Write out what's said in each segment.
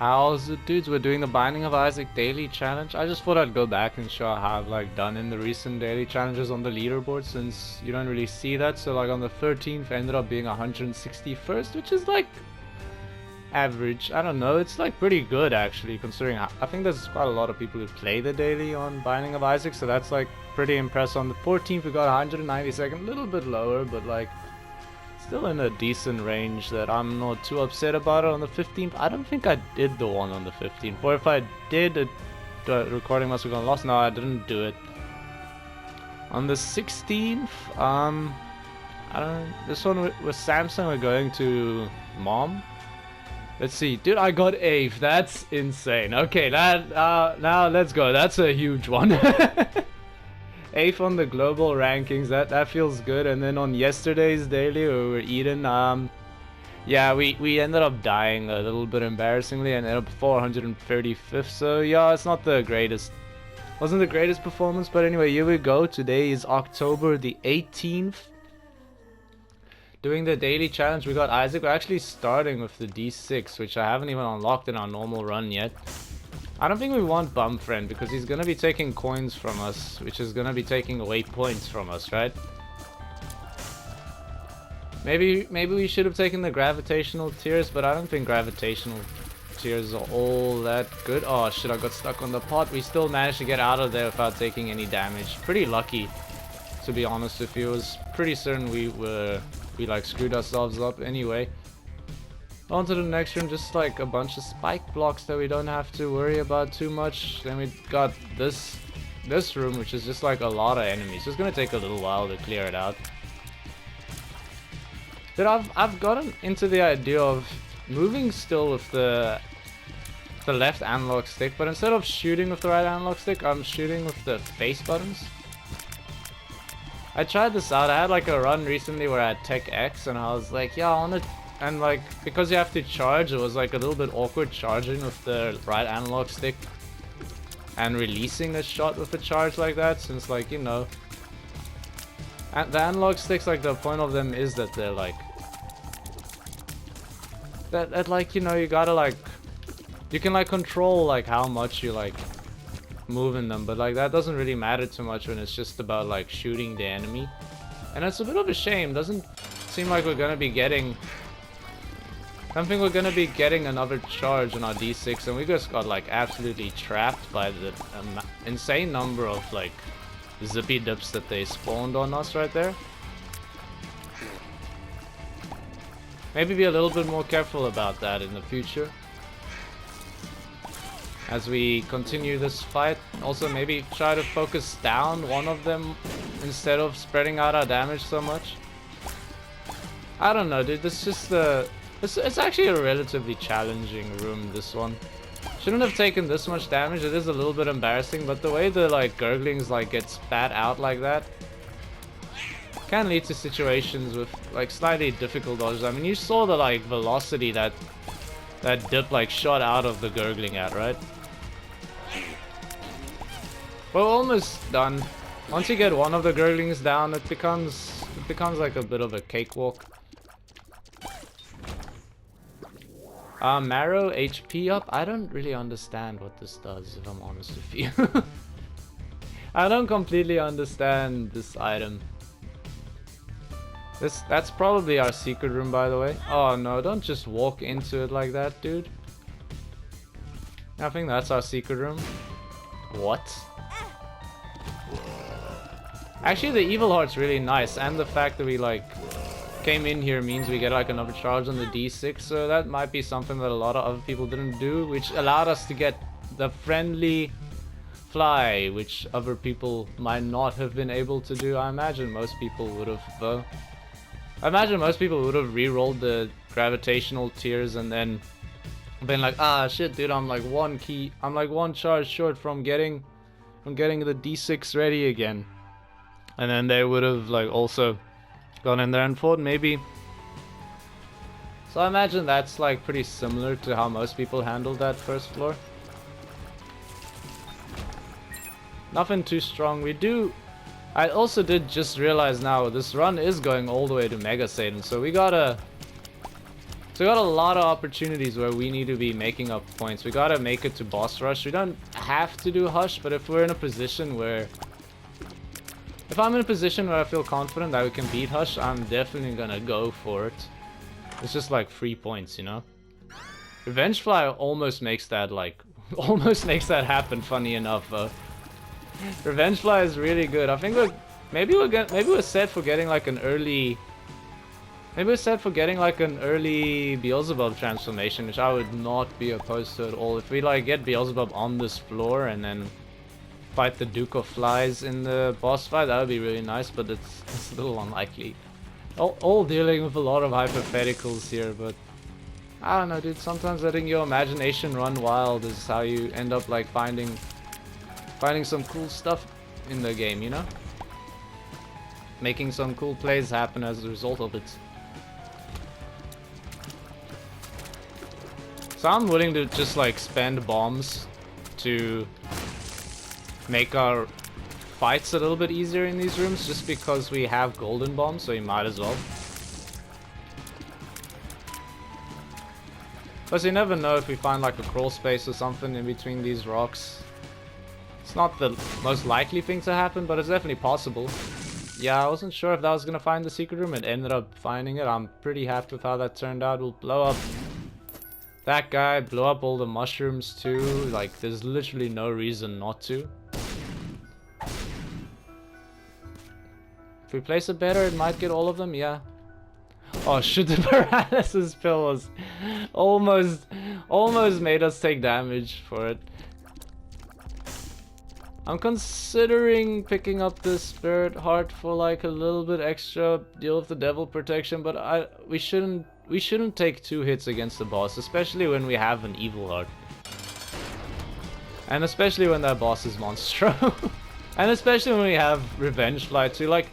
How's it, dudes? We're doing the Binding of Isaac daily challenge. I just thought I'd go back and show how I've like done in the recent daily challenges on the leaderboard, since you don't really see that. So like on the 13th I ended up being 161st, which is like average. I don't know, it's like pretty good actually, considering I think there's quite a lot of people who play the daily on Binding of Isaac, so that's like pretty impressive. On the 14th we got 192nd, a little bit lower, but like still in a decent range that I'm not too upset about it. On the 15th, I don't think I did the one on the 15th, or if I did, the recording must have gone lost. No, I didn't do it. On the 16th, I don't. This one with Samsung, we're going to Mom. Let's see, dude, I got 8th. That's insane. Okay, that now let's go. That's a huge one. 8th on the global rankings. That feels good. And then on yesterday's daily, we were eating. Yeah, we ended up dying a little bit embarrassingly and ended up 435th. So yeah, it's not the greatest. Wasn't the greatest performance, but anyway, here we go. Today is October the 18th. Doing the daily challenge, we got Isaac. We're actually starting with the D6, which I haven't even unlocked in our normal run yet. I don't think we want Bum Friend because he's gonna be taking coins from us, which is gonna be taking away points from us, right? Maybe we should have taken the gravitational tears, but I don't think gravitational tears are all that good. Oh shit, I got stuck on the pot. We still managed to get out of there without taking any damage. Pretty lucky, to be honest with you. It was pretty certain we like screwed ourselves up anyway. On to the next room, just like a bunch of spike blocks that we don't have to worry about too much. Then we got this room, which is just like a lot of enemies. So it's gonna take a little while to clear it out. But I've gotten into the idea of moving still with the left analog stick, but instead of shooting with the right analog stick, I'm shooting with the face buttons. I tried this out. I had like a run recently where I had Tech X, and I was like, yeah, I wanna. And like, because you have to charge, it was like a little bit awkward charging with the right analog stick and releasing a shot with a charge like that, since like, you know, and the analog sticks, like the point of them is that they're like that like, you know, you gotta like, you can like control like how much you like move in them, but like that doesn't really matter too much when it's just about like shooting the enemy. And it's a bit of a shame. Doesn't seem like we're gonna be getting, I don't think we're gonna be getting another charge on our D6, and we just got like absolutely trapped by the insane number of like zippy dips that they spawned on us right there. Maybe be a little bit more careful about that in the future as we continue this fight. Also maybe try to focus down one of them instead of spreading out our damage so much. I don't know, dude, this is just the... It's actually a relatively challenging room, this one. Shouldn't have taken this much damage. It is a little bit embarrassing, but the way the like gurglings like get spat out like that can lead to situations with like slightly difficult dodges. I mean, you saw the like velocity that dip like shot out of the gurgling at, right? We're almost done. Once you get one of the gurglings down, it becomes like a bit of a cakewalk. Marrow HP up. I don't really understand what this does, if I'm honest with you. I don't completely understand this item. That's probably our secret room, by the way. Oh no, don't just walk into it like that, dude. I think that's our secret room. What? Actually, the evil heart's really nice, and the fact that we like came in here means we get like another charge on the D6, so that might be something that a lot of other people didn't do, which allowed us to get the friendly fly, which other people might not have been able to do. I imagine most people would have, though. I imagine most people would have re-rolled the gravitational tears and then been like, ah shit, dude, I'm like one charge short from getting the D6 ready again. And then they would have like also gone in there and fought, maybe. So I imagine that's like pretty similar to how most people handled that first floor. Nothing too strong. I also did just realize now this run is going all the way to Mega Satan, so we gotta So we got a lot of opportunities where we need to be making up points. We gotta make it to boss rush. We don't have to do Hush, but if we're in a position where... If I'm in a position where I feel confident that we can beat Hush, I'm definitely gonna go for it. It's just like 3 points, you know? Revengefly almost makes that like... almost makes that happen, funny enough, though. Revengefly is really good. I think maybe we're set for getting like an early... Maybe we're set for getting like an early Beelzebub transformation, which I would not be opposed to at all. If we like get Beelzebub on this floor and then fight the Duke of Flies in the boss fight, that would be really nice, but it's a little unlikely. All dealing with a lot of hypotheticals here, but I don't know, dude. Sometimes letting your imagination run wild is how you end up like finding some cool stuff in the game, you know? Making some cool plays happen as a result of it. So I'm willing to just like spend bombs to make our fights a little bit easier in these rooms, just because we have golden bombs, so you might as well. Plus you never know if we find like a crawl space or something in between these rocks. It's not the most likely thing to happen, but it's definitely possible. Yeah, I wasn't sure if that was gonna find the secret room. It ended up finding it. I'm pretty happy with how that turned out. We'll blow up that guy, blow up all the mushrooms too. Like, there's literally no reason not to. If we place it better, it might get all of them, yeah. Oh shit, the paralysis pill was almost made us take damage for it. I'm considering picking up this spirit heart for like a little bit extra deal with the devil protection, but we shouldn't take 2 hits against the boss, especially when we have an evil heart. And especially when that boss is Monstro. And especially when we have Revengefly too. Like,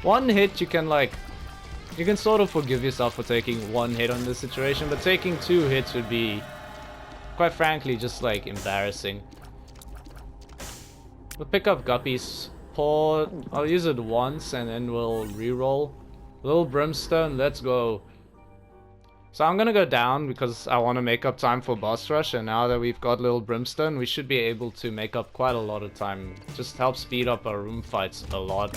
1 hit you can sort of forgive yourself for taking 1 hit on this situation, but taking 2 hits would be, quite frankly, just like embarrassing. We'll pick up Guppy's paw. I'll use it once and then we'll reroll. Little Brimstone, let's go. So I'm gonna go down because I want to make up time for boss rush, and now that we've got Little Brimstone, we should be able to make up quite a lot of time. Just helps speed up our room fights a lot.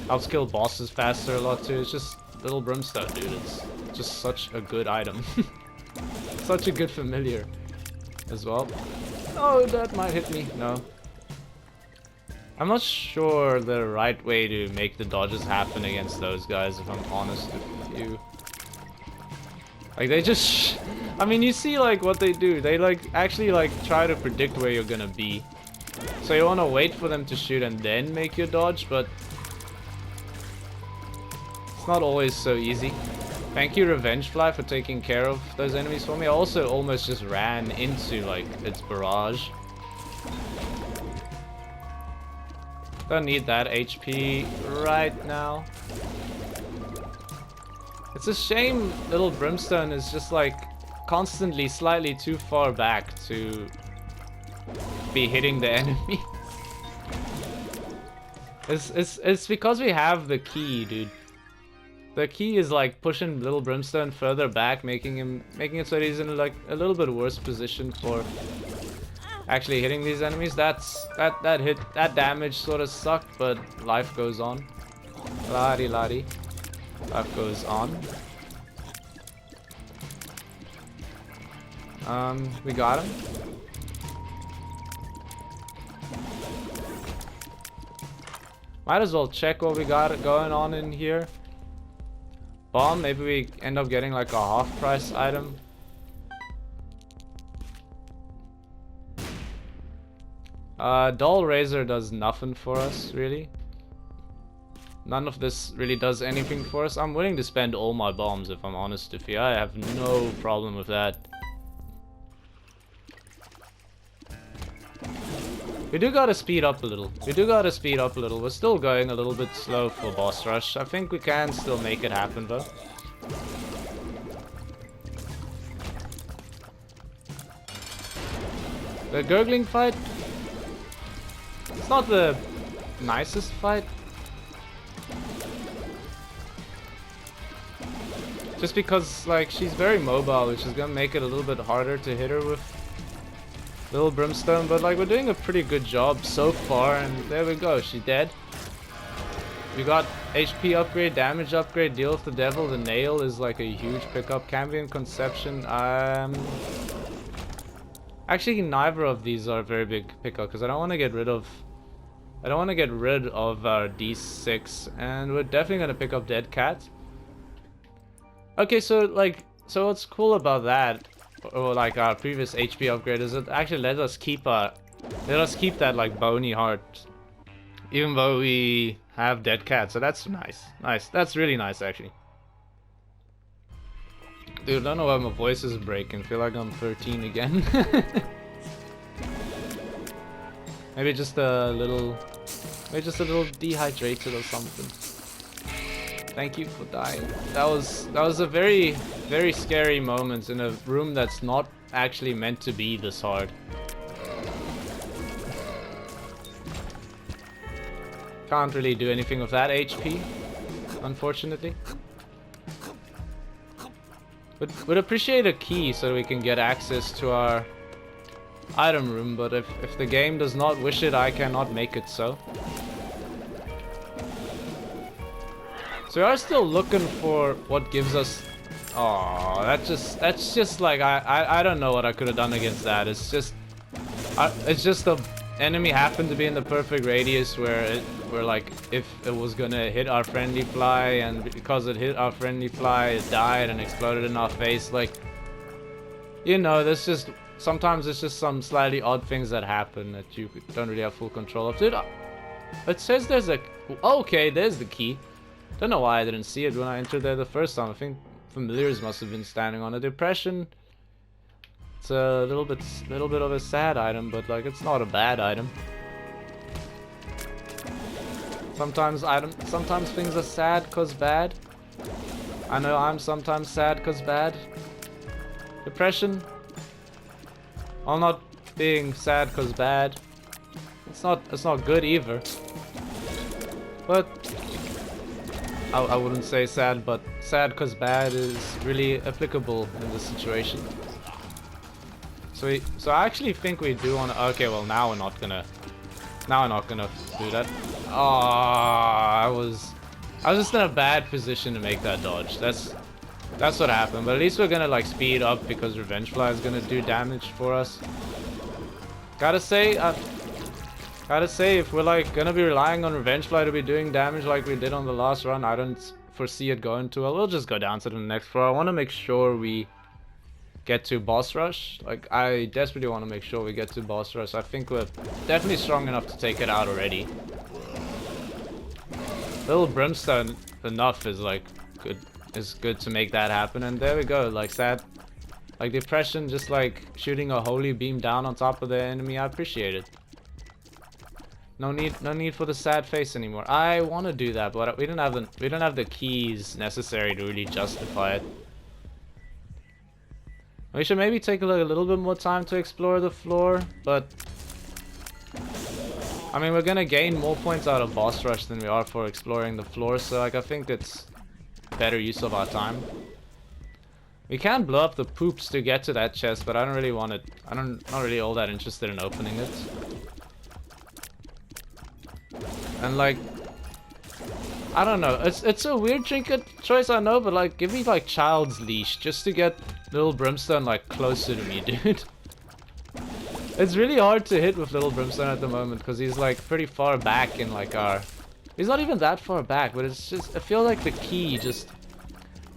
Helps kill bosses faster a lot too. It's just Little Brimstone, dude. It's just such a good item. Such a good familiar as well. Oh, that might hit me. No. I'm not sure the right way to make the dodges happen against those guys, if I'm honest with you. Like, they just... I mean, you see, like, what they do. They, like, actually, like, try to predict where you're gonna be. So you wanna wait for them to shoot and then make your dodge, but... it's not always so easy. Thank you, Revengefly, for taking care of those enemies for me. I also almost just ran into, like, its barrage. Don't need that HP right now. It's a shame Little Brimstone is just like constantly slightly too far back to be hitting the enemy. It's because we have the key, dude. The key is like pushing Little Brimstone further back, making it so he's in like a little bit worse position for actually hitting these enemies. That damage sort of sucked, but life goes on. Ladi. Life goes on. We got him. Might as well check what we got going on in here. Bomb, maybe we end up getting like a half price item. Dull Razor does nothing for us, really. None of this really does anything for us. I'm willing to spend all my bombs, if I'm honest with you. I have no problem with that. We do gotta speed up a little. We're still going a little bit slow for boss rush. I think we can still make it happen, though. The gurgling fight, it's not the nicest fight. Just because, like, she's very mobile, which is gonna make it a little bit harder to hit her with Little Brimstone, but like, we're doing a pretty good job so far, and there we go, she's dead. We got HP upgrade, damage upgrade, deal with the devil, the nail is like a huge pickup, Cambion Conception, actually neither of these are a very big pickup, because I don't want to get rid of our D6, and we're definitely gonna pick up Dead Cat. Okay, so what's cool about that, or like our previous HP upgrade, is it actually let us keep that like bony heart, even though we have Dead Cat. So that's nice. That's really nice actually. Dude, I don't know why my voice is breaking. I feel like I'm 13 again. Maybe just a little dehydrated or something. Thank you for dying. That was a very, very scary moment in a room that's not actually meant to be this hard. Can't really do anything with that HP, unfortunately. Would appreciate a key so we can get access to our item room, but if the game does not wish it, I cannot make it so. So we are still looking for what gives us. Oh, that's just like I don't know what I could have done against that. It's just the enemy happened to be in the perfect radius where like if it was gonna hit our friendly fly, and because it hit our friendly fly, it died and exploded in our face. Like, you know, sometimes it's just some slightly odd things that happen that you don't really have full control of. Dude, it says there's a. Okay, there's the key. Don't know why I didn't see it when I entered there the first time. I think familiars must have been standing on a depression. It's a little bit of a sad item, but like, it's not a bad item. Sometimes things are sad cause bad. I know I'm sometimes sad cause bad. Depression. I'm not being sad cause bad. It's not good either. But I wouldn't say sad, but sad cause bad is really applicable in this situation. So I actually think we do want to. Okay, well now we're not gonna do that. Oh, I was just in a bad position to make that dodge. That's what happened. But at least we're gonna like speed up because Revengefly is gonna do damage for us. Gotta say, if we're like gonna be relying on Revengefly to be doing damage like we did on the last run, I don't foresee it going too well. We'll just go down to the next floor. I want to make sure we get to boss rush. Like, I desperately want to make sure we get to boss rush. I think we're definitely strong enough to take it out already. Little Brimstone enough is like good to make that happen, and there we go. Like sad, like depression, just like shooting a holy beam down on top of the enemy. I appreciate it. No need for the sad face anymore. I want to do that, but we don't have the keys necessary to really justify it. We should maybe take a little bit more time to explore the floor, but I mean, we're gonna gain more points out of boss rush than we are for exploring the floor, so like I think it's better use of our time. We can blow up the poops to get to that chest, but I don't really want it. Not really all that interested in opening it. And like, I don't know, it's a weird trinket choice, I know, but like, give me like Child's Leash just to get Little Brimstone like closer to me, dude. It's really hard to hit with Little Brimstone at the moment because he's like pretty far back in like our. He's not even that far back, but it's just, I feel like the key just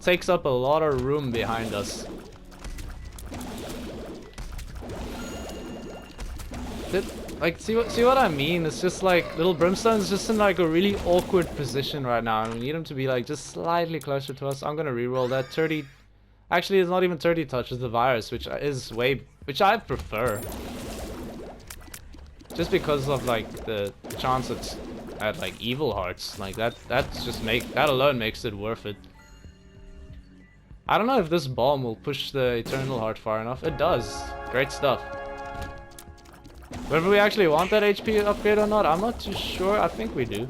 takes up a lot of room behind us. Like, see what I mean? It's just like Little Brimstone's just in like a really awkward position right now, and we need him to be like just slightly closer to us. I'm gonna reroll that 30. Actually, it's not even 30 touches the virus, which I prefer. Just because of like the chance at like evil hearts, like that alone makes it worth it. I don't know if this bomb will push the Eternal Heart far enough. It does. Great stuff. Whether we actually want that HP upgrade or not, I'm not too sure. I think we do.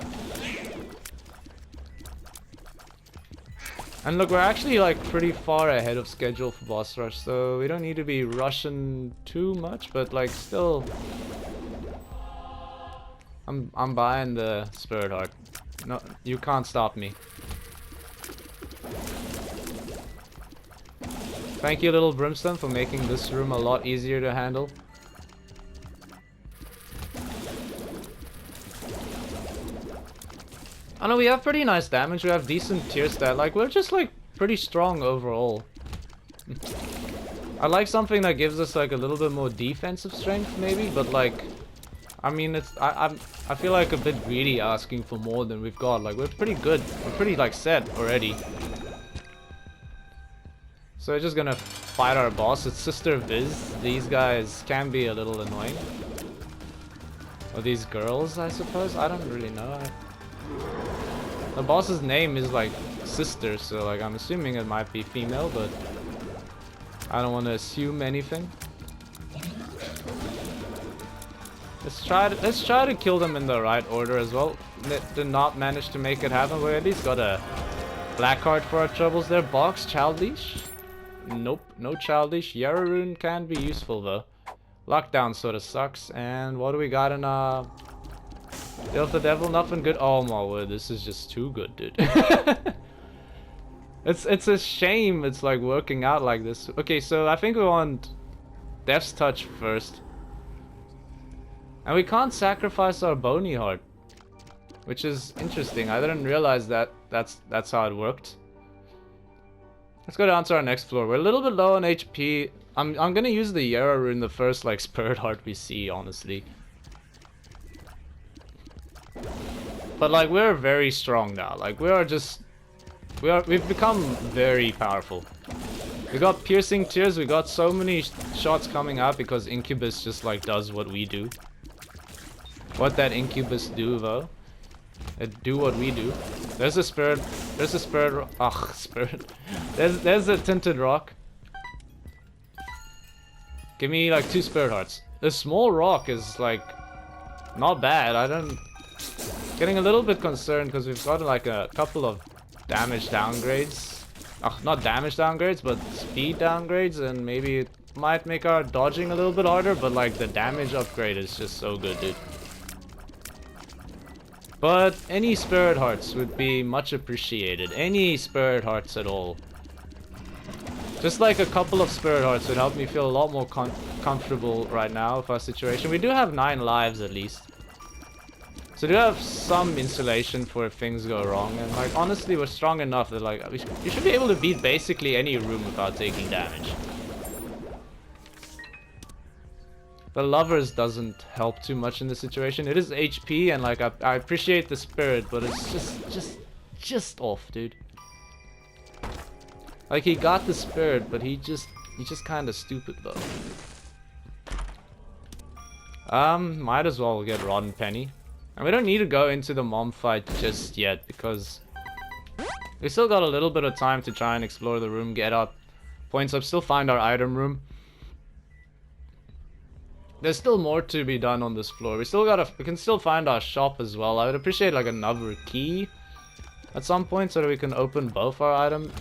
And look, we're actually like pretty far ahead of schedule for boss rush, so we don't need to be rushing too much, but like still I'm buying the Spirit Heart. No, you can't stop me. Thank you, Little Brimstone, for making this room a lot easier to handle. I know we have pretty nice damage, we have decent tier stat, like we're just like pretty strong overall. I like something that gives us like a little bit more defensive strength maybe, but like, I mean it's, I feel like a bit greedy asking for more than we've got, like we're pretty good, we're pretty like set already. So we're just gonna fight our boss, it's Sister Viz, these guys can be a little annoying. Or these girls I suppose, I don't really know. The boss's name is like Sister, so like I'm assuming it might be female, but I don't want to assume anything. Let's try to kill them in the right order as well. Did not manage to make it happen. We at least got a black card for our troubles there. Box Childish? Nope, no Childish. Yararune can be useful though. Lockdown sort of sucks. And what do we got in Deal with the Devil? Nothing good. Oh my word, this is just too good, dude. It's a shame it's like working out like this. Okay, so I think we want Death's Touch first. And we can't sacrifice our Bony Heart, which is interesting. I didn't realize that that's how it worked. Let's go down to our next floor. We're a little bit low on HP. I'm gonna use the Yararune, the first like Spirit Heart we see, honestly. But like we're very strong now. Like we've become very powerful. We got piercing tears. We got so many shots coming out because Incubus just like does what we do. What that Incubus do though? It do what we do. There's a spirit. There's a spirit. Ugh, spirit. There's a tinted rock. Give me like 2 Spirit Hearts. The small rock is like not bad. I don't. Getting a little bit concerned because we've got like a couple of damage downgrades. Not damage downgrades, but speed downgrades, and maybe it might make our dodging a little bit harder, but like the damage upgrade is just so good, dude. But any Spirit Hearts would be much appreciated. Any Spirit Hearts at all. Just like a couple of Spirit Hearts would help me feel a lot more comfortable right now with our situation. We do have 9 lives at least. So we do have some insulation for if things go wrong, and like honestly we're strong enough that like we should be able to beat basically any room without taking damage. The Lovers doesn't help too much in this situation. It is HP and like I appreciate the spirit, but it's just off, dude. Like he got the spirit, but he's just kind of stupid though. Might as well get Rotten Penny. And we don't need to go into the mom fight just yet, because we still got a little bit of time to try and explore the room, get our points up, still find our item room. There's still more to be done on this floor. We can still find our shop as well. I would appreciate like another key at some point so that we can open both our item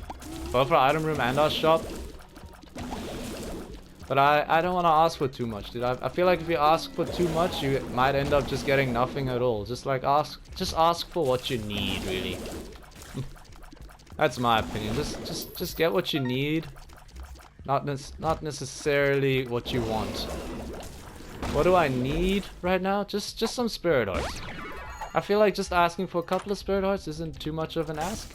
room and our shop. But I don't want to ask for too much, dude. I feel like if you ask for too much, you might end up just getting nothing at all. Just ask for what you need, really. That's my opinion. Just get what you need, not necessarily what you want. What do I need right now? Just some Spirit Hearts. I feel like just asking for a couple of Spirit Hearts isn't too much of an ask.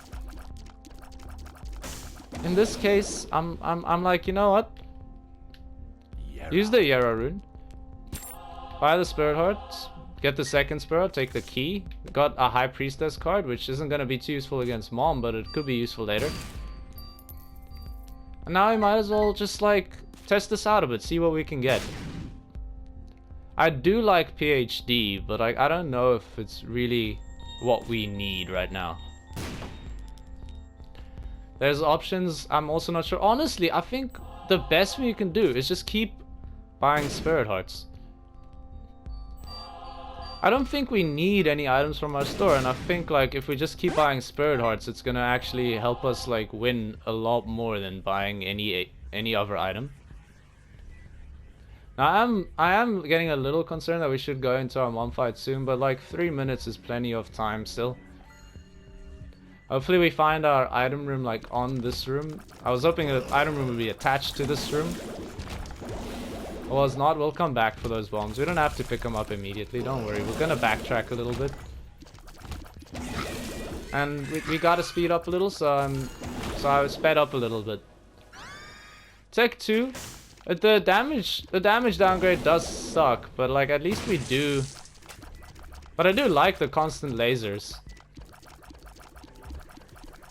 In this case, I'm like, you know what? Use the Yararune. Buy the Spirit Hearts. Get the second Spirit Heart. Take the key. Got a High Priestess card, which isn't going to be too useful against Mom, but it could be useful later. And now we might as well just like test this out a bit, see what we can get. I do like PhD, but I don't know if it's really what we need right now. There's options, I'm also not sure. Honestly, I think the best thing you can do is just keep buying Spirit Hearts. I don't think we need any items from our store, and I think like if we just keep buying spirit hearts, it's gonna actually help us like win a lot more than buying any other item. Now I am getting a little concerned that we should go into our mom fight soon, but like 3 minutes is plenty of time still. Hopefully we find our item room like on this room. I was hoping the item room would be attached to this room. Well, it's not. We'll come back for those bombs. We don't have to pick them up immediately. Don't worry. We're gonna backtrack a little bit. And we gotta speed up a little, so I sped up a little bit. Tech 2. The damage downgrade does suck, but like at least we do. But I do like the constant lasers.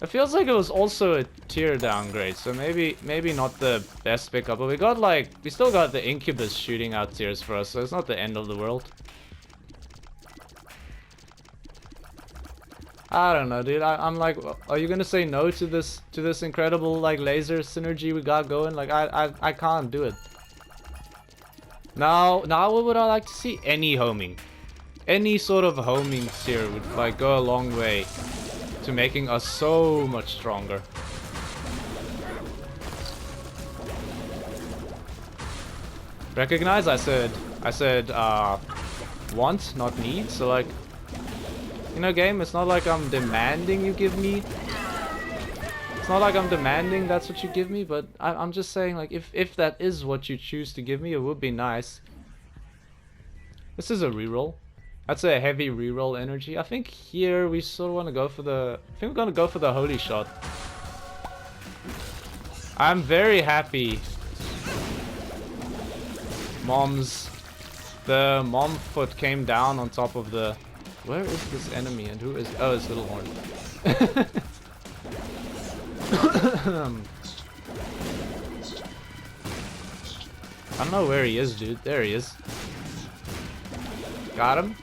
It feels like it was also a tier downgrade, so maybe not the best pickup, but we still got the Incubus shooting out tiers for us, so it's not the end of the world. I don't know, dude. I'm like, are you gonna say no to this incredible like laser synergy we got going? Like I can't do it. Now what would I like to see? Any homing. Any sort of homing tier would like go a long way to making us so much stronger. Recognize? I said want, not need. So like, you know, game, it's not like I'm demanding you give me. It's not like I'm demanding that's what you give me, but I'm just saying like if that is what you choose to give me, it would be nice. This is a reroll. That's a heavy reroll energy. I think here we sort of want to go for the... I think we're going to go for the holy shot. I'm very happy. The mom foot came down on top of the... Where is this enemy and who is... Oh, it's Little Horn. I don't know where he is, dude. There he is. Got him.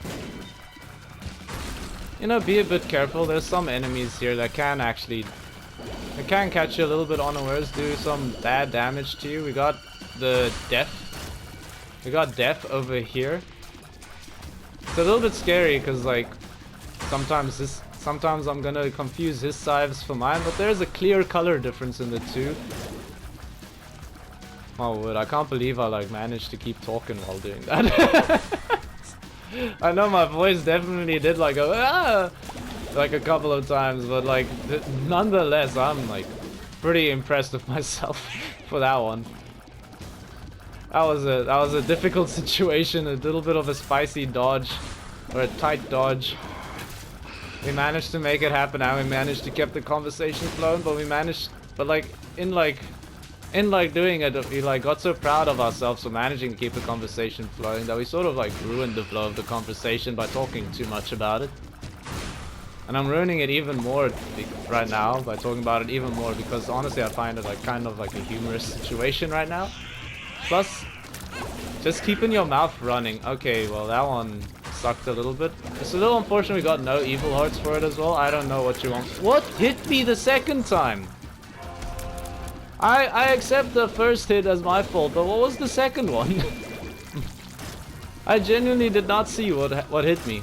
You know, be a bit careful. There's some enemies here that can actually... They can catch you a little bit unawares, do some bad damage to you. We got the death. We got death over here. It's a little bit scary because, like, sometimes I'm gonna confuse his scythes for mine, but there's a clear color difference in the two. Oh, wood. I can't believe I, like, managed to keep talking while doing that. I know my voice definitely did like go ah! Like a couple of times, but like nonetheless I'm like pretty impressed with myself for that one. That was a difficult situation, a little bit of a spicy dodge or a tight dodge. We managed to make it happen and we managed to keep the conversation flowing, but in doing it, we like got so proud of ourselves for managing to keep the conversation flowing that we sort of like ruined the flow of the conversation by talking too much about it. And I'm ruining it even more right now by talking about it even more because honestly I find it like kind of like a humorous situation right now. Plus, just keeping your mouth running. Okay, well that one sucked a little bit. It's a little unfortunate we got no evil hearts for it as well. I don't know what you want. What hit me the second time? I accept the first hit as my fault, but what was the second one? I genuinely did not see what hit me.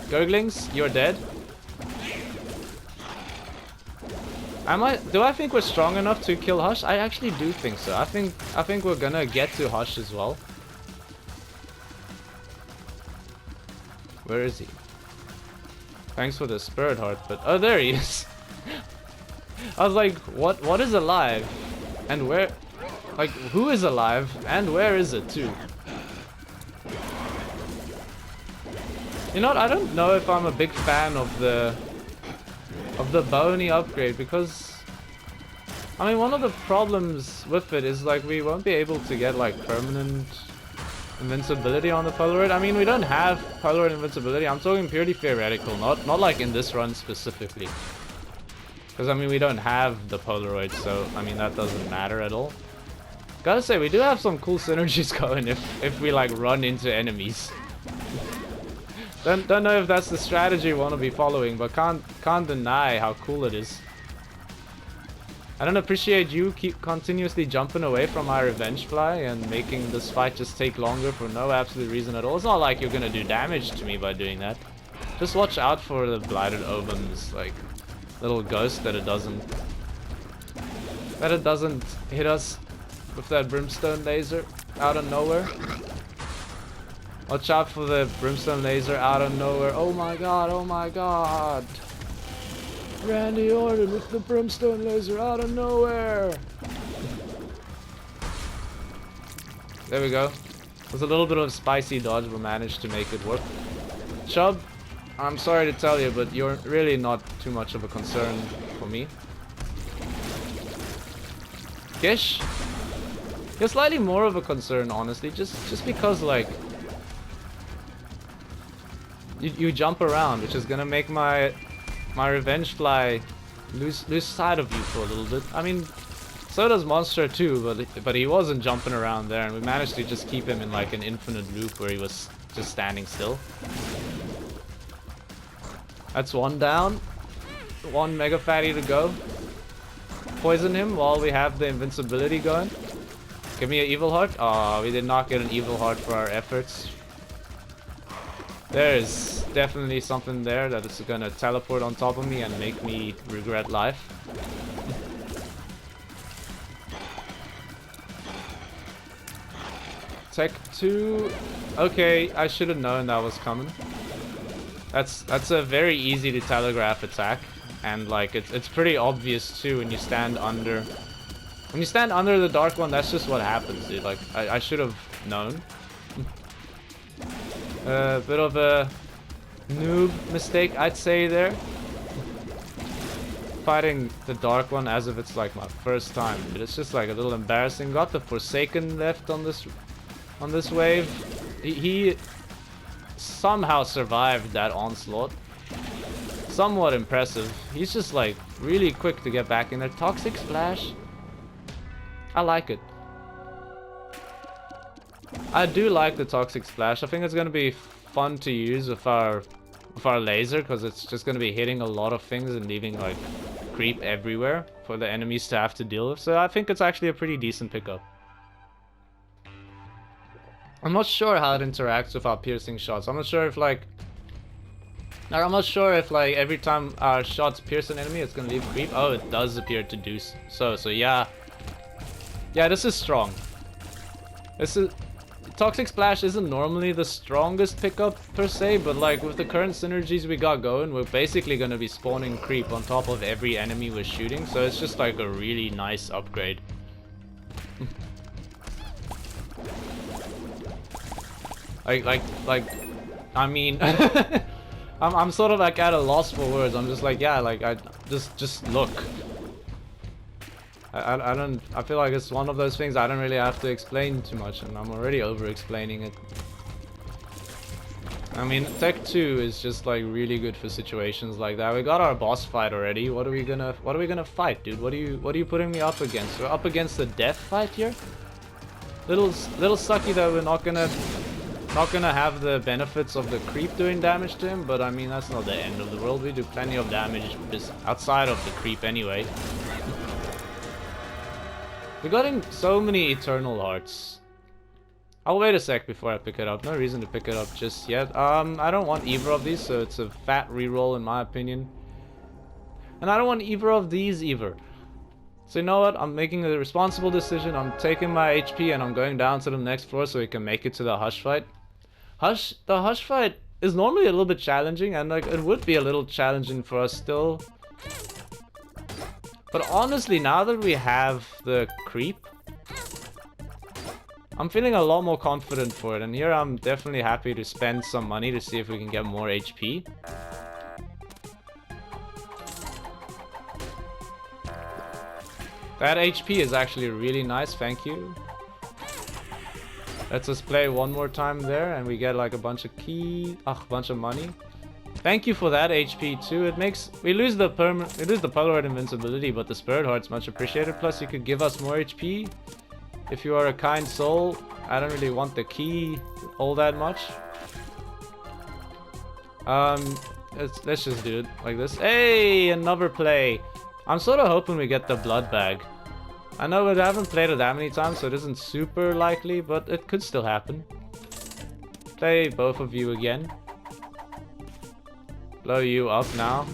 Gurglings, you're dead. Do I think we're strong enough to kill Hush? I actually do think so. I think we're gonna get to Hush as well. Where is he? Thanks for the spirit heart, but oh, there he is. I was like, what is alive? And where? Like, who is alive? And where is it too? You know what? I don't know if I'm a big fan of the bony upgrade because I mean one of the problems with it is like we won't be able to get like permanent invincibility on the Polaroid. I mean we don't have Polaroid invincibility. I'm talking purely theoretical, not like in this run specifically. Because I mean we don't have the Polaroid, so I mean that doesn't matter at all. Gotta say we do have some cool synergies going if we like run into enemies. Don't know if that's the strategy we want to be following, but can't deny how cool it is. I don't appreciate you keep continuously jumping away from my revenge fly and making this fight just take longer for no absolute reason at all. It's not like you're gonna do damage to me by doing that. Just watch out for the Blighted Omen's like little ghost that it doesn't hit us with that brimstone laser out of nowhere. Watch out for the brimstone laser out of nowhere. Oh my god, oh my god. Randy Orton with the brimstone laser out of nowhere. There we go. There's a little bit of spicy dodge, but managed to make it work. Chubb, I'm sorry to tell you, but you're really not too much of a concern for me. Gish, you're slightly more of a concern, honestly, just because like you jump around, which is gonna make my revenge fly lose sight of you for a little bit. I mean, so does Monster too, but he wasn't jumping around there, and we managed to just keep him in like an infinite loop where he was just standing still. That's one down. One Mega Fatty to go. Poison him while we have the invincibility going. Give me an Evil Heart. Oh, we did not get an Evil Heart for our efforts. There is definitely something there that is gonna teleport on top of me and make me regret life. Tech 2. Okay, I should have known that was coming. That's a very easy to telegraph attack, and like it's pretty obvious too when you stand under. When you stand under the Dark One, that's just what happens, dude. Like I should have known. A bit of a noob mistake, I'd say there. Fighting the Dark One as if it's like my first time, but it's just like a little embarrassing. Got the Forsaken left on this wave. He somehow survived that onslaught. Somewhat impressive. He's just like really quick to get back in there. Toxic Splash. I like it. I do like the Toxic Splash. I think it's gonna be fun to use with our laser, because it's just gonna be hitting a lot of things and leaving like creep everywhere for the enemies to have to deal with. So I think it's actually a pretty decent pickup. I'm not sure how it interacts with our piercing shots. I'm not sure if like every time our shots pierce an enemy, it's gonna leave creep. Oh, it does appear to do so. So yeah, this is strong. Toxic Splash isn't normally the strongest pickup per se, but like with the current synergies we got going, we're basically gonna be spawning creep on top of every enemy we're shooting. So it's just like a really nice upgrade. I mean, I'm sort of like at a loss for words. I'm just like, yeah, like I just look. I feel like it's one of those things I don't really have to explain too much, and I'm already over explaining it. I mean, Tech 2 is just like really good for situations like that. We got our boss fight already. What are we gonna fight, dude? What are you putting me up against? We're up against a death fight here. Little sucky that we're not gonna have the benefits of the creep doing damage to him, but I mean, that's not the end of the world. We do plenty of damage just outside of the creep anyway. We got him so many Eternal Hearts. I'll wait a sec before I pick it up. No reason to pick it up just yet. I don't want either of these, so it's a fat reroll in my opinion. And I don't want either of these either. So you know what? I'm making a responsible decision. I'm taking my HP and I'm going down to the next floor so we can make it to the Hush fight. The Hush fight is normally a little bit challenging, and like it would be a little challenging for us still. But honestly, now that we have the creep, I'm feeling a lot more confident for it, and here I'm definitely happy to spend some money to see if we can get more HP. That HP is actually really nice, thank you. Let's just play one more time there, and we get like a bunch of bunch of money. Thank you for that HP too. It makes we lose the Polaroid invincibility, but the Spirit Heart's much appreciated. Plus, you could give us more HP if you are a kind soul. I don't really want the key all that much. Let's just do it like this. Hey, another play. I'm sort of hoping we get the blood bag. I know we haven't played it that many times, so it isn't super likely, but it could still happen. Play both of you again. Blow you up now.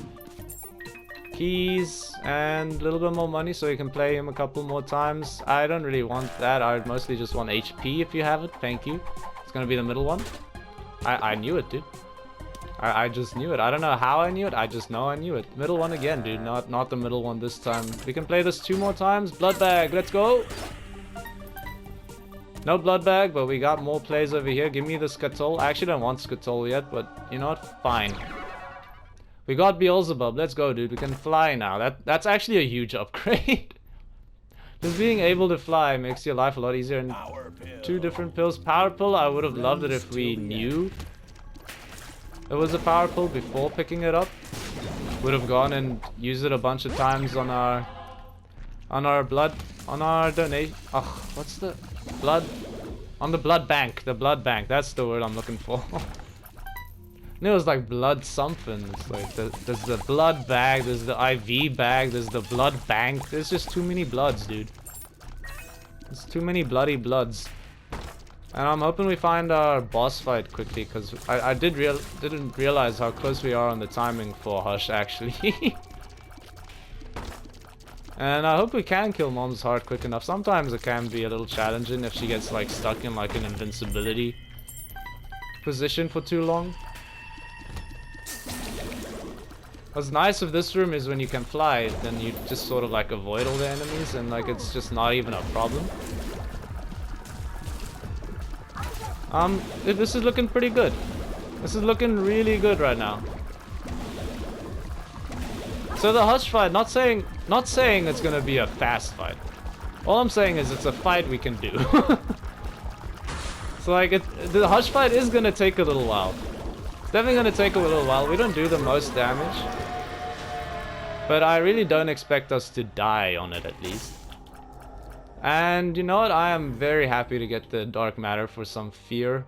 Keys and a little bit more money so we can play him a couple more times. I don't really want that. I mostly just want HP if you have it. Thank you. It's gonna be the middle one. I knew it, dude. I just knew it. I don't know how I knew it. I just know I knew it. Middle one again, dude. Not the middle one this time. We can play this 2 more times. Blood bag. Let's go. No blood bag, but we got more plays over here. Give me the Scuttle. I actually don't want Scuttle yet, but you know what? Fine. We got Beelzebub. Let's go, dude. We can fly now. That's actually a huge upgrade. Just being able to fly makes your life a lot easier. And 2 different pills. Power pill, I would have loved it if we knew it was a power pill before picking it up. Would have gone and used it a bunch of times on our donation. Oh, what's the blood? On the blood bank. The blood bank. That's the word I'm looking for. It was like blood something. It's like there's the blood bag, there's the IV bag, there's the blood bank. There's just too many bloods, dude. There's too many bloody bloods. And I'm hoping we find our boss fight quickly, because I didn't realize how close we are on the timing for Hush, actually. And I hope we can kill Mom's heart quick enough. Sometimes it can be a little challenging if she gets like stuck in like an invincibility position for too long. What's nice of this room is when you can fly, then you just sort of like avoid all the enemies and like it's just not even a problem. This is looking pretty good. This is looking really good right now. So the Hush fight, not saying it's gonna be a fast fight. All I'm saying is it's a fight we can do. So like the Hush fight is gonna take a little while. It's definitely gonna take a little while. We don't do the most damage, but I really don't expect us to die on it at least. And you know what? I am very happy to get the Dark Matter for some fear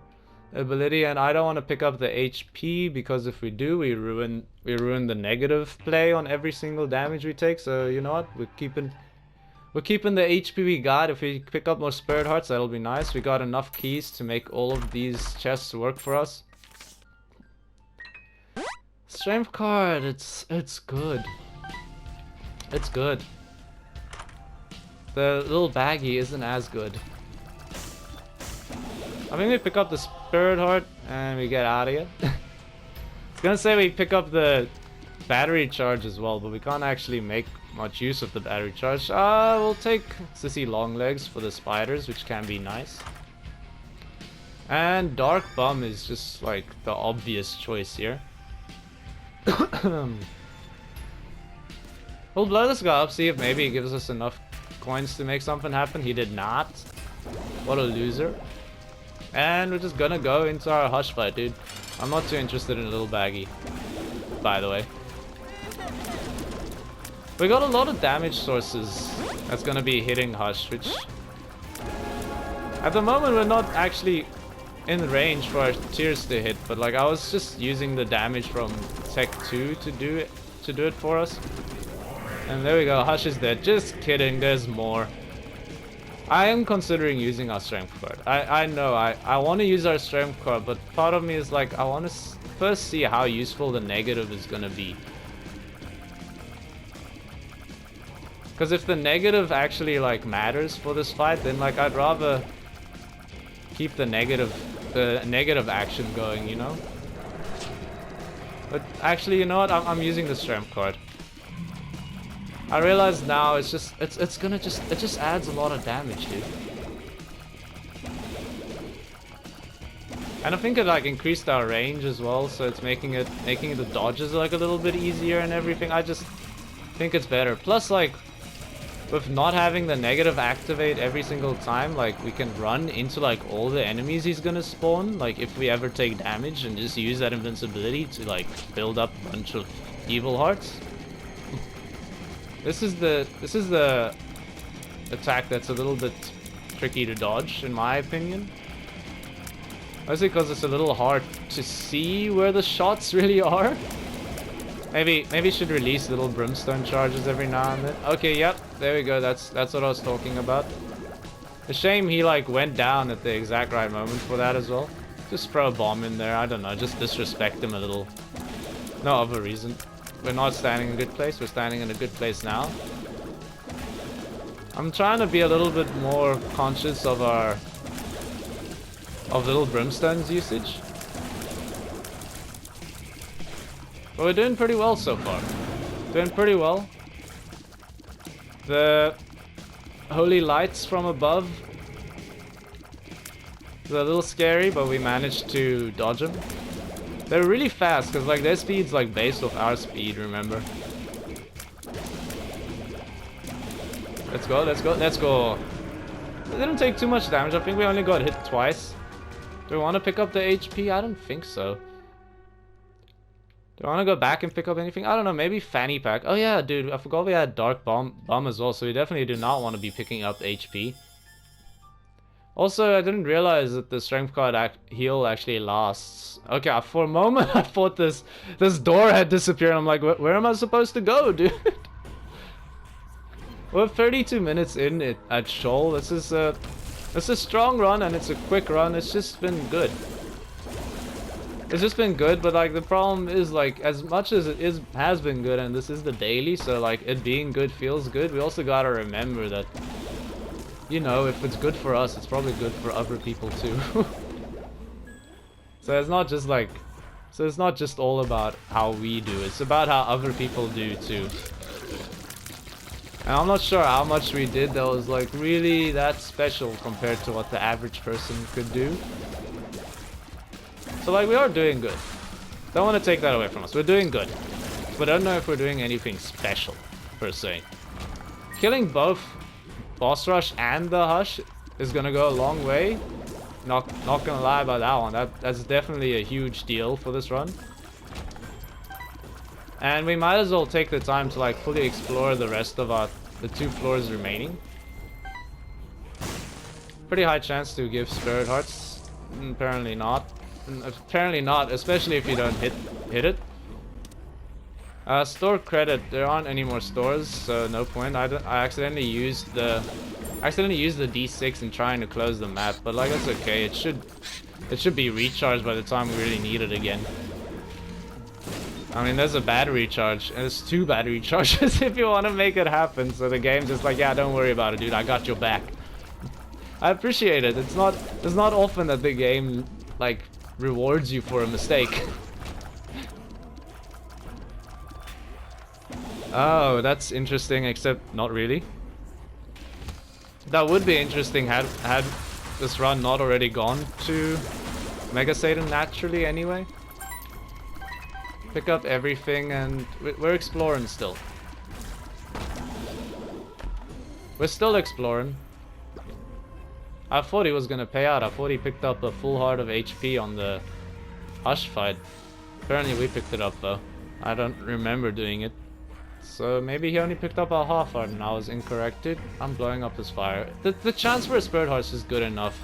ability, and I don't want to pick up the HP because if we do, we ruin the negative play on every single damage we take. So you know what? We're keeping the HP we got. If we pick up more Spirit Hearts, that'll be nice. We got enough keys to make all of these chests work for us. Strength card, it's good. It's good. The little baggie isn't as good. I think we pick up the Spirit Heart and we get out of here. I was gonna say we pick up the battery charge as well, but we can't actually make much use of the battery charge. We'll take Sissy Longlegs for the spiders, which can be nice. And Dark Bum is just like the obvious choice here. We'll blow this guy up, see if maybe he gives us enough coins to make something happen. He did not. What a loser. And we're just gonna go into our Hush fight, dude. I'm not too interested in a little baggie, by the way. We got a lot of damage sources that's gonna be hitting Hush, which at the moment we're not actually in range for our tiers to hit, but like I was just using the damage from Tech 2 to do it for us. And there we go, Hush is dead. Just kidding, there's more. I am considering using our strength card. I know, I want to use our strength card, but part of me is like, I want to first see how useful the negative is going to be. Because if the negative actually like matters for this fight, then like I'd rather keep the negative action going, you know? But actually, you know what? I'm using the strength card. I realize now it just adds a lot of damage, dude. And I think it like increased our range as well, so it's making the dodges like a little bit easier and everything. I just think it's better. Plus like with not having the negative activate every single time, like we can run into like all the enemies he's gonna spawn, like if we ever take damage, and just use that invincibility to like build up a bunch of evil hearts. This is the attack that's a little bit tricky to dodge, in my opinion. Mostly because it's a little hard to see where the shots really are. Maybe should release little brimstone charges every now and then. Okay, yep, there we go. That's what I was talking about. A shame he like went down at the exact right moment for that as well. Just throw a bomb in there. I don't know. Just disrespect him a little. No other reason. We're not standing in a good place. We're standing in a good place now. I'm trying to be a little bit more conscious of little brimstone's usage. But we're doing pretty well so far. Doing pretty well. The holy lights from above. They're a little scary, but we managed to dodge them. They're really fast, because like their speed's like based off our speed, remember? Let's go, let's go, let's go. It didn't take too much damage. I think we only got hit twice. Do we want to pick up the HP? I don't think so. Do I want to go back and pick up anything? I don't know, maybe fanny pack. Oh yeah, dude, I forgot we had dark bomb as well, so we definitely do not want to be picking up HP. Also, I didn't realize that the strength card heal actually lasts. Okay, for a moment I thought this door had disappeared. I'm like, where am I supposed to go, dude? We're 32 minutes in at Shoal. This is a strong run and it's a quick run. It's just been good. It's just been good, but like the problem is like as much as it has been good, and this is the daily, so like it being good feels good. We also gotta remember that, you know, if it's good for us, it's probably good for other people too. So it's not just like, so it's not just all about how we do, it's about how other people do too. And I'm not sure how much we did that was like really that special compared to what the average person could do. So like we are doing good. Don't want to take that away from us. We're doing good. But I don't know if we're doing anything special, per se. Killing both Boss Rush and the Hush is gonna go a long way. Not gonna lie about that one. That's definitely a huge deal for this run. And we might as well take the time to like fully explore the rest of the 2 floors remaining. Pretty high chance to give Spirit Hearts. Apparently not. Apparently not, especially if you don't hit it. Store credit. There aren't any more stores, so no point. I accidentally used the D6 in trying to close the map, but like that's okay. It should be recharged by the time we really need it again. I mean, there's a battery charge, and there's 2 battery charges if you want to make it happen. So the game's just like, yeah, don't worry about it, dude. I got your back. I appreciate it. It's not often that the game like rewards you for a mistake. Oh, that's interesting, except not really. That would be interesting had this run not already gone to Mega Satan naturally anyway. Pick up everything and we're exploring still. We're still exploring. I thought he was gonna pay out. I thought he picked up a full heart of HP on the Hush fight. Apparently we picked it up though. I don't remember doing it. So maybe he only picked up a half heart and I was incorrect. Dude, I'm blowing up his fire. The chance for a Spirit Heart is good enough.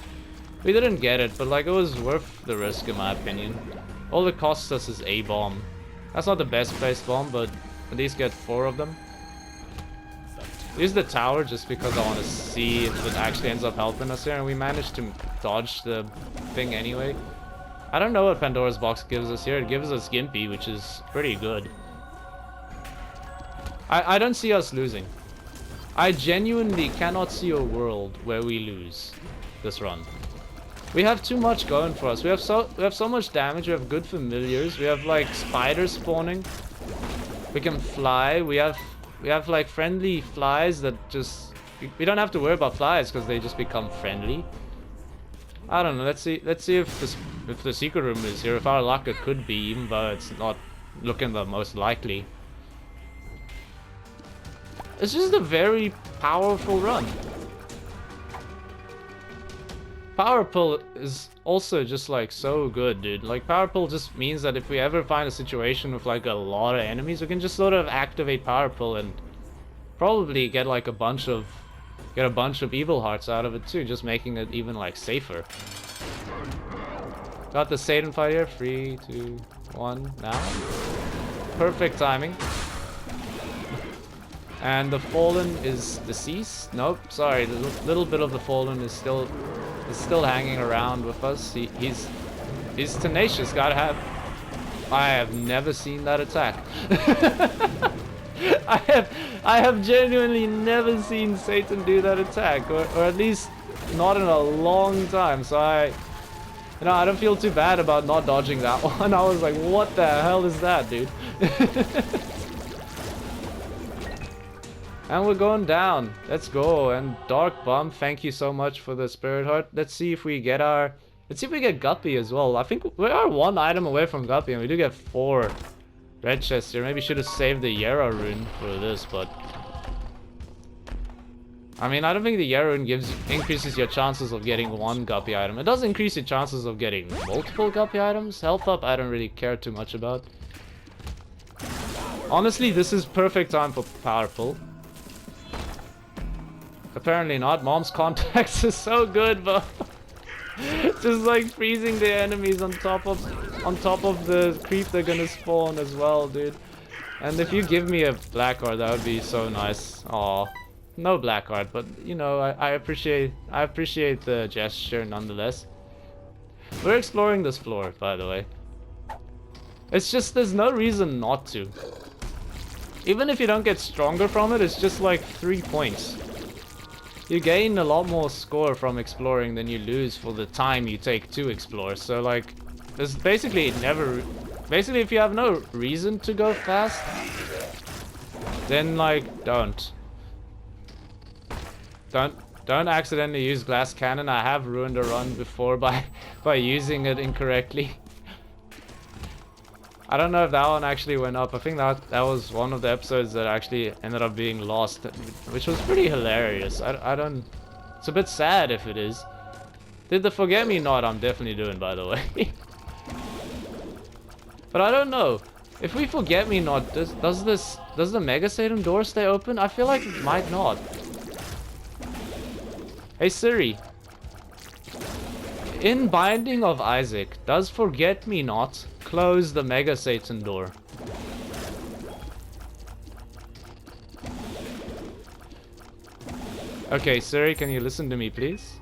We didn't get it, but like it was worth the risk in my opinion. All it costs us is a bomb. That's not the best placed bomb, but at least get 4 of them. Use the tower just because I want to see if it actually ends up helping us here, and we managed to dodge the thing anyway. I don't know what Pandora's box gives us here. It gives us Gimpy, which is pretty good. I don't see us losing. I genuinely cannot see a world where we lose this run. We have too much going for us. We have so much damage. We have good familiars. We have like spiders spawning. We can fly. We have like friendly flies that just we don't have to worry about flies because they just become friendly. I don't know. Let's see if the secret room is here. If our luck, it could be, even though it's not looking the most likely. It's just a very powerful run. Power Pull is also just like so good, dude. Like Power Pull just means that if we ever find a situation with like a lot of enemies, we can just sort of activate Power Pull and probably get like a bunch of evil hearts out of it too, just making it even like safer. Got the Satan fight here. 3, 2, 1, now. Perfect timing. And the Fallen is deceased. Nope, sorry. The little bit of the Fallen is still hanging around with us. He's tenacious. Gotta have. I have never seen that attack. I have genuinely never seen Satan do that attack, or at least not in a long time. So I don't feel too bad about not dodging that one. I was like, what the hell is that, dude? And we're going down. Let's go. And Dark Bum, thank you so much for the Spirit Heart. Let's see if we get Guppy as well. I think we are 1 item away from Guppy, and we do get 4 red chests here. Maybe should have saved the Yera rune for this, but I mean, I don't think the Yera rune increases your chances of getting 1 Guppy item. It does increase your chances of getting multiple Guppy items. Health up, I don't really care too much about. Honestly, this is perfect time for power pull. Apparently not. Mom's contacts is so good, but just like freezing the enemies on top of the creep they're gonna spawn as well, dude. And if you give me a black art, that would be so nice. Aw, no black art, but you know, I appreciate the gesture nonetheless. We're exploring this floor, by the way. It's just there's no reason not to. Even if you don't get stronger from it, it's just like 3 points. You gain a lot more score from exploring than you lose for the time you take to explore. So like, there's basically if you have no reason to go fast, then like don't accidentally use glass cannon. I have ruined a run before by using it incorrectly. I don't know if that one actually went up. I think that was one of the episodes that actually ended up being lost, which was pretty hilarious. I don't... It's a bit sad if it is. Did the Forget Me Not I'm definitely doing, by the way. But I don't know. If we Forget Me Not, does the Mega Satan door stay open? I feel like it might not. Hey Siri. In Binding of Isaac, does Forget Me Not close the Mega Satan door? Okay, Siri, can you listen to me, please?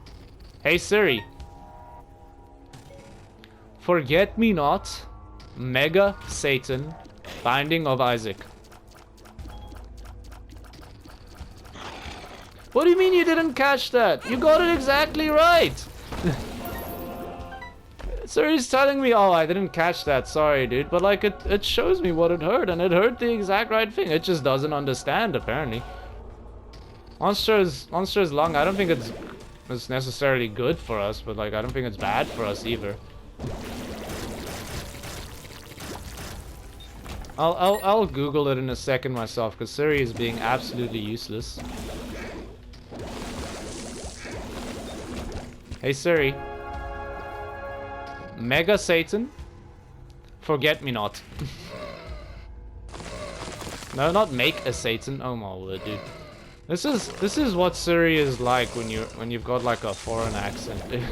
Hey, Siri. Forget Me Not, Mega Satan, Binding of Isaac. What do you mean you didn't catch that? You got it exactly right! Siri's telling me, oh, I didn't catch that, sorry, dude. But, like, it shows me what it heard, and it heard the exact right thing. It just doesn't understand, apparently. Monster's lung, I don't think it's necessarily good for us, but, like, I don't think it's bad for us either. I'll Google it in a second myself, because Siri is being absolutely useless. Hey, Siri. Mega Satan, Forget Me Not. No, not make a Satan. Oh my word, dude. This is what Siri is like when you've got like a foreign accent.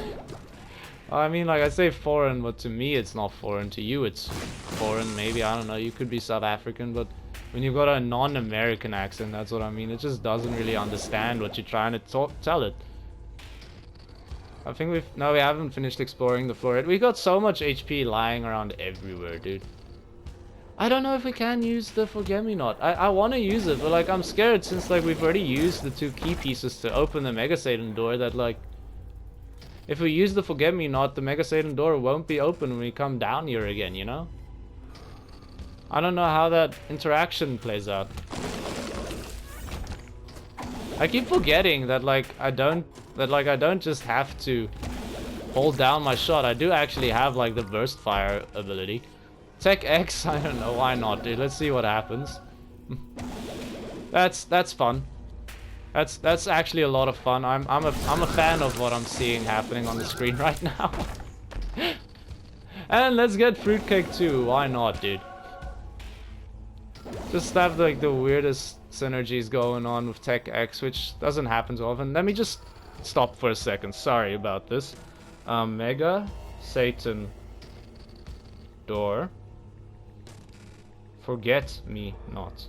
I mean, like I say foreign, but to me it's not foreign. To you it's foreign. Maybe, I don't know. You could be South African, but when you've got a non-American accent, that's what I mean. It just doesn't really understand what you're trying to tell it. I think we haven't finished exploring the floor yet. We got so much HP lying around everywhere, dude. I don't know if we can use the Forget-Me-Not. I want to use it, but like I'm scared since like we've already used the 2 key pieces to open the Mega Satan door that like if we use the Forget-Me-Not, the Mega Satan door won't be open when we come down here again, you know? I don't know how that interaction plays out. I keep forgetting that like I don't just have to hold down my shot. I do actually have like the burst fire ability. Tech X, I don't know, why not, dude? Let's see what happens. That's fun. That's actually a lot of fun. I'm a fan of what I'm seeing happening on the screen right now. And let's get fruitcake too. Why not, dude? Just have like the weirdest synergies going on with Tech X, which doesn't happen so often. Let me just stop for a second. Sorry about this. Mega Satan door. Forget me not.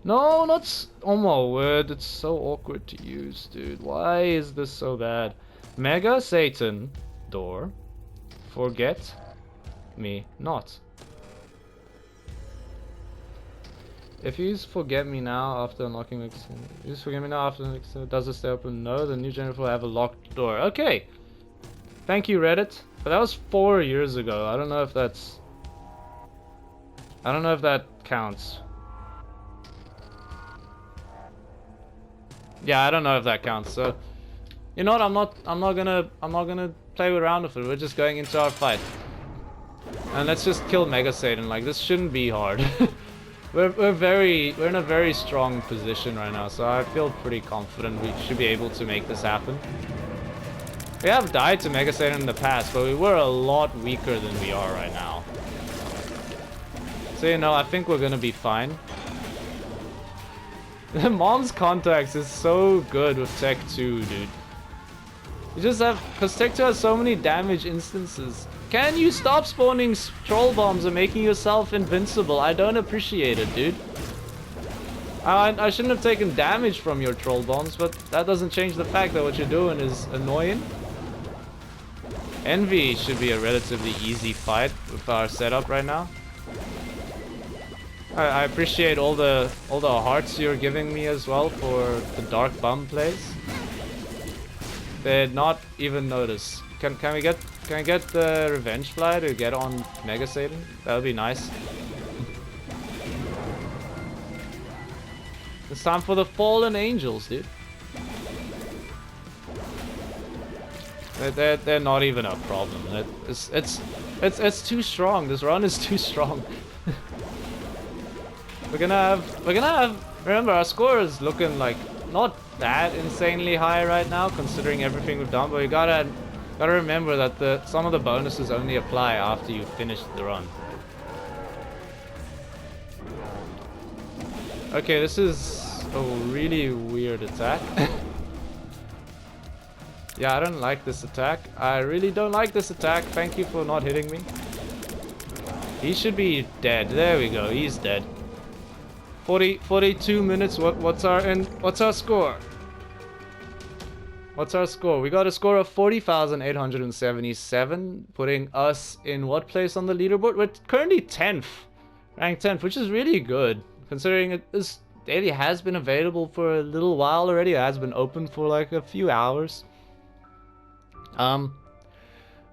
No, not oh my word, it's so awkward to use, dude. Why is this so bad? Mega Satan door. Forget me not. If you use forget me now after unlocking the use forget me now after unlocking, does it stay open? No, the new generator will have a locked door. Okay. Thank you, Reddit. But that was 4 years ago. I don't know if that counts. Yeah, I don't know if that counts. So, you know what? I'm not gonna play around with it. We're just going into our fight, and let's just kill Mega Satan. Like, this shouldn't be hard. we're in a very strong position right now, so I feel pretty confident we should be able to make this happen. We have died to Mega Satan in the past, but we were a lot weaker than we are right now. So, you know, I think we're gonna be fine. Mom's contacts is so good with Tech 2, dude. You just have... Because Tech 2 has so many damage instances. Can you stop spawning troll bombs and making yourself invincible? I don't appreciate it, dude. I shouldn't have taken damage from your troll bombs, but that doesn't change the fact that what you're doing is annoying. Envy should be a relatively easy fight with our setup right now. I appreciate all the hearts you're giving me as well for the dark bum plays. They'd not even notice. Can we get the revenge fly to get on Mega Satan? That would be nice. It's time for the fallen angels, dude. They're not even a problem. It's too strong. This run is too strong. We're gonna have. Remember, our score is looking like not that insanely high right now, considering everything we've done. But we gotta remember that some of the bonuses only apply after you finish the run. Okay, this is a really weird attack. Yeah, I don't like this attack. I really don't like this attack. Thank you for not hitting me. He should be dead. There we go. He's dead. 42 minutes. What's our score? What's our score? We got a score of 40,877, putting us in what place on the leaderboard? We're currently 10th, ranked 10th, which is really good considering this daily has been available for a little while already. It has been open for like a few hours.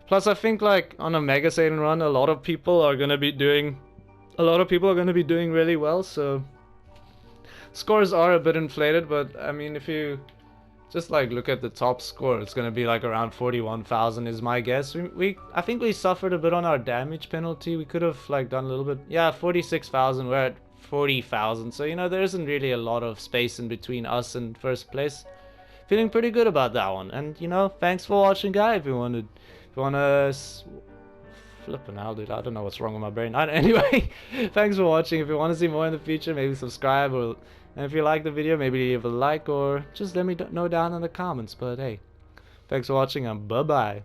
Plus I think like on a Mega Satan run, a lot of people are gonna be doing really well, so scores are a bit inflated, but I mean, if you just like look at the top score, it's gonna be like around 41,000 is my guess. I think we suffered a bit on our damage penalty. We could have like done a little bit. Yeah, 46,000. We're at 40,000. So you know there isn't really a lot of space in between us and first place. Feeling pretty good about that one. And you know, thanks for watching, guys. If you wanna flipping out, dude. I don't know what's wrong with my brain. Anyway, thanks for watching. If you want to see more in the future, maybe subscribe, and if you like the video, maybe leave a like, or just let me know down in the comments. But hey, thanks for watching, and bye-bye.